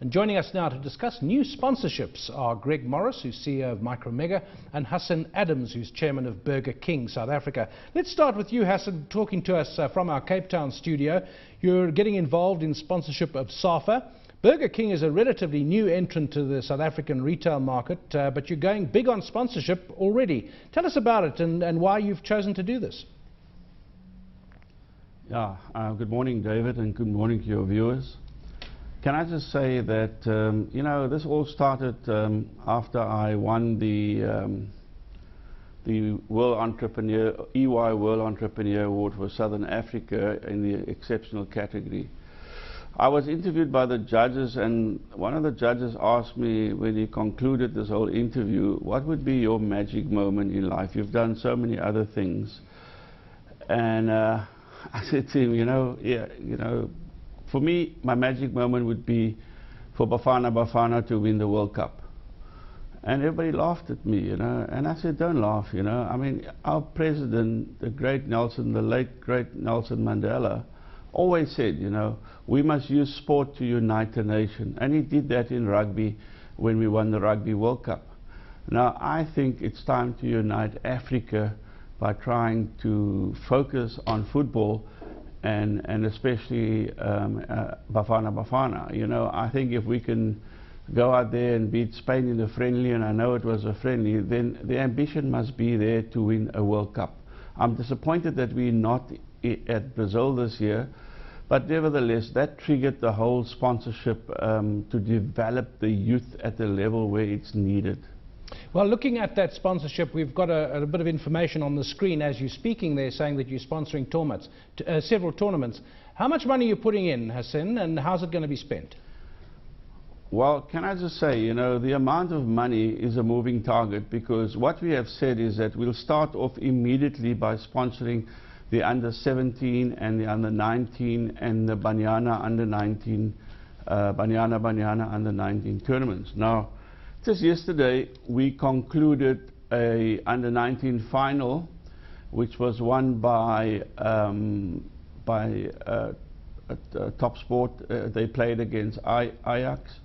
And joining us now to discuss new sponsorships are Greg Morris, who's CEO of Micromega, and Hassan Adams, who's chairman of Burger King South Africa. Let's start with you, Hassan, talking to us from our Cape Town studio. You're getting involved in sponsorship of SAFA. Burger King is a relatively new entrant to the South African retail market, but you're going big on sponsorship already. Tell us about it and why you've chosen to do this. Yeah, good morning, David, and good morning to your viewers. Can I just say that, you know, this all started after I won the World Entrepreneur, EY World Entrepreneur Award for Southern Africa in the exceptional category. I was interviewed by the judges, and one of the judges asked me when he concluded this whole interview, what would be your magic moment in life? You've done so many other things. And I said to him, for me, my magic moment would be for Bafana to win the World Cup. And everybody laughed at me, and I said, don't laugh, I mean, our president, the late great Nelson Mandela, always said, we must use sport to unite the nation. And he did that in rugby when we won the Rugby World Cup. Now, I think it's time to unite Africa by trying to focus on football and especially Bafana. I think if we can go out there and beat Spain in the friendly, and I know it was a friendly, then the ambition must be there to win a World Cup. I'm disappointed that we're not at Brazil this year, but nevertheless, that triggered the whole sponsorship to develop the youth at the level where it's needed. Well, looking at that sponsorship, we've got a bit of information on the screen as you're speaking there, saying that you're sponsoring tournaments, several tournaments. How much money are you putting in, Hassan, and how's it going to be spent? Well, can I just say, the amount of money is a moving target, because what we have said is that we'll start off immediately by sponsoring the under-17 and the under-19 and the Banyana under-19, Banyana under-19 tournaments. Now, just yesterday, we concluded a under-19 final, which was won by Top Sport. They played against Ajax,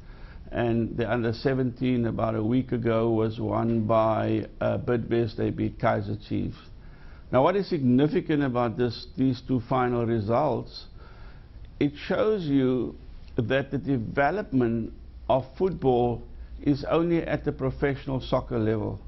and the under-17 about a week ago was won by Bidvest. They beat Kaizer Chiefs. Now, what is significant about these two final results? It shows you that the development of football is only at the professional soccer level,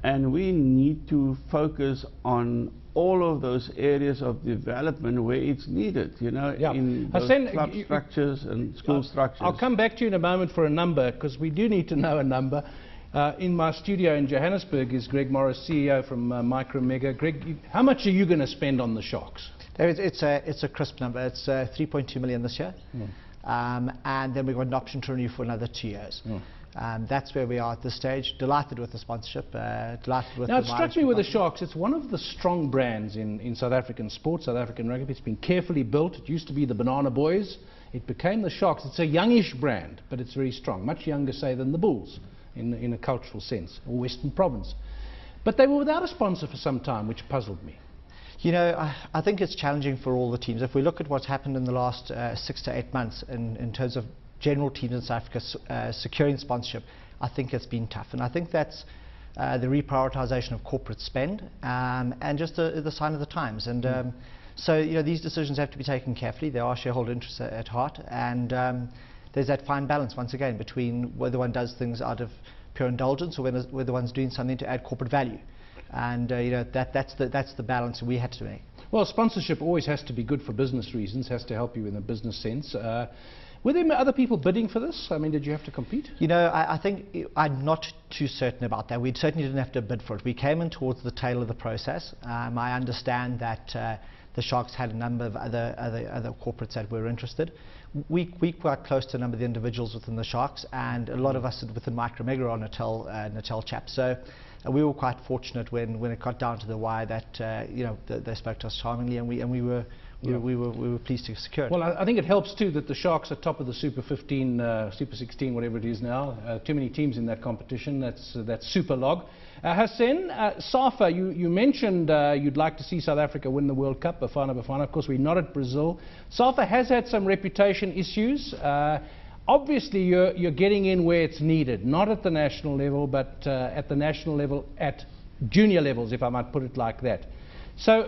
and we need to focus on all of those areas of development where it's needed, in those club structures and school structures. I'll come back to you in a moment for a number, because we do need to know a number. In my studio in Johannesburg is Greg Morris, CEO from Micromega. Greg, how much are you going to spend on the Sharks? It's a crisp number. It's 3.2 million this year. And then we've got an option to renew for another 2 years. That's where we are at this stage. Delighted with the sponsorship. Delighted with now, it struck me with the Sharks, it's one of the strong brands in South African sports, South African rugby. It's been carefully built. It used to be the Banana Boys. It became the Sharks. It's a youngish brand, but it's very strong. Much younger, say, than the Bulls in a cultural sense, or Western Province. But they were without a sponsor for some time, which puzzled me. I think it's challenging for all the teams. If we look at what's happened in the last 6 to 8 months in terms of general teams in South Africa securing sponsorship, I think it's been tough. And I think that's the reprioritization of corporate spend and just the sign of the times. And so, these decisions have to be taken carefully. There are shareholder interests at heart. And there's that fine balance, once again, between whether one does things out of pure indulgence or whether one's doing something to add corporate value. And that's the balance we had to make. Well, sponsorship always has to be good for business reasons, has to help you in a business sense. Were there other people bidding for this? I mean, did you have to compete? I think I'm not too certain about that. We certainly didn't have to bid for it. We came in towards the tail of the process. I understand that the Sharks had a number of other corporates that were interested. We quite close to a number of the individuals within the Sharks, and a lot of us within Micromega are Natal chaps. So we were quite fortunate when it got down to the wire that they spoke to us charmingly, and we were pleased to secure it. Well, I think it helps too that the Sharks are top of the Super 15, Super 16, whatever it is now. Too many teams in that competition. That's super log. Hassan, SAFA, you mentioned you'd like to see South Africa win the World Cup, Bafana. Of course, we're not at Brazil. SAFA has had some reputation issues. obviously you're getting in where it's needed, not at the national level, but at the national level, at junior levels, if I might put it like that. So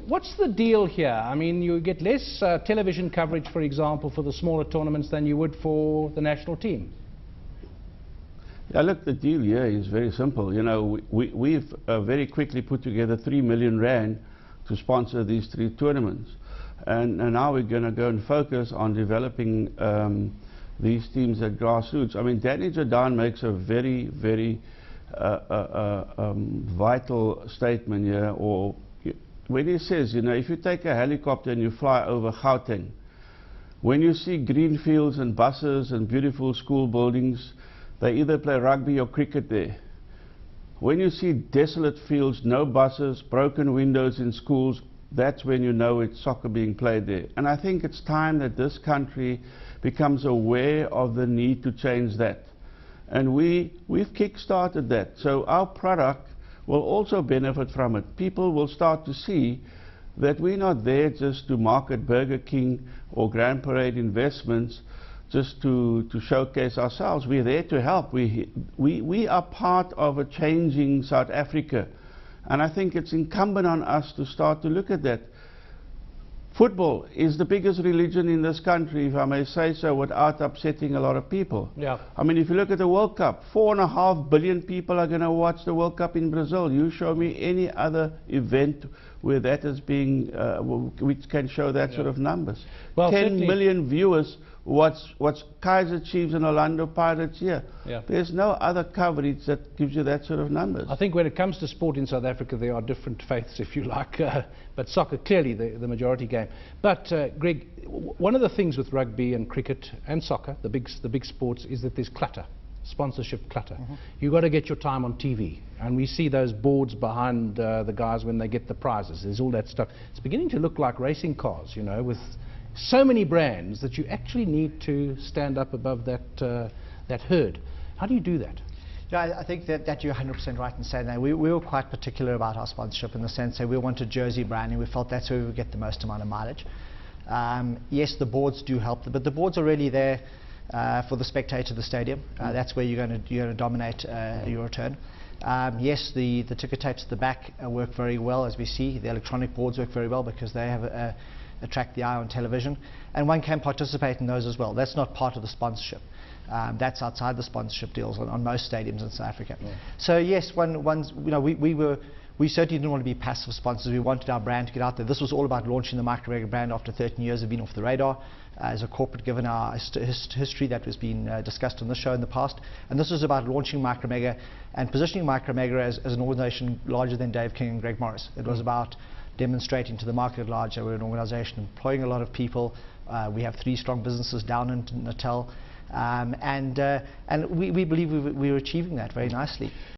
what's the deal here? I mean, you get less television coverage, for example, for the smaller tournaments than you would for the national team. Yeah, look, the deal here is very simple. You know, we've very quickly put together 3 million rand to sponsor these 3 tournaments. And now we're going to go and focus on developing these teams at grassroots. I mean, Danny Jordan makes a very, very vital statement here, or when he says, you know, if you take a helicopter and you fly over Gauteng, when you see green fields and buses and beautiful school buildings, they either play rugby or cricket there. When you see desolate fields, no buses, broken windows in schools, that's when you know it's soccer being played there. And I think it's time that this country becomes aware of the need to change that. And we've kick-started that. So our product will also benefit from it. People will start to see that we're not there just to market Burger King or Grand Parade investments just to showcase ourselves. We're there to help. We are part of a changing South Africa. And I think it's incumbent on us to start to look at that. Football is the biggest religion in this country, if I may say so, without upsetting a lot of people. Yeah. I mean, if you look at the World Cup, 4.5 billion people are going to watch the World Cup in Brazil. You show me any other event where that is being, which can show that sort of numbers. Well, 10 million viewers watch Kaizer Chiefs and Orlando Pirates here. Yeah. There's no other coverage that gives you that sort of numbers. I think when it comes to sport in South Africa, there are different faiths, if you like, but soccer clearly the majority game. But Greg, one of the things with rugby and cricket and soccer, the big sports, is that there's clutter, sponsorship clutter. You've got to get your time on TV, and we see those boards behind the guys when they get the prizes. There's all that stuff. It's beginning to look like racing cars, you know, with so many brands that you actually need to stand up above that herd. How do you do that? Yeah, I think that you're 100% right in saying that. We were quite particular about our sponsorship in the sense that we wanted jersey branding. We felt that's where we would get the most amount of mileage. Yes, the boards do help, but the boards are really there for the spectator of the stadium. That's where you're going to dominate your return. Yes, the ticker tapes at the back work very well, as we see. The electronic boards work very well because they have attract the eye on television, and one can participate in those as well. That's not part of the sponsorship. That's outside the sponsorship deals on most stadiums in South Africa. Yeah. So yes, we certainly didn't want to be passive sponsors. We wanted our brand to get out there. This was all about launching the Micromega brand after 13 years of being off the radar as a corporate, given our history that was being discussed on this show in the past. And this was about launching Micromega and positioning Micromega as an organization larger than Dave King and Greg Morris. It was about demonstrating to the market at large that we're an organization employing a lot of people. We have 3 strong businesses down in Natal, and we believe we were achieving that very nicely.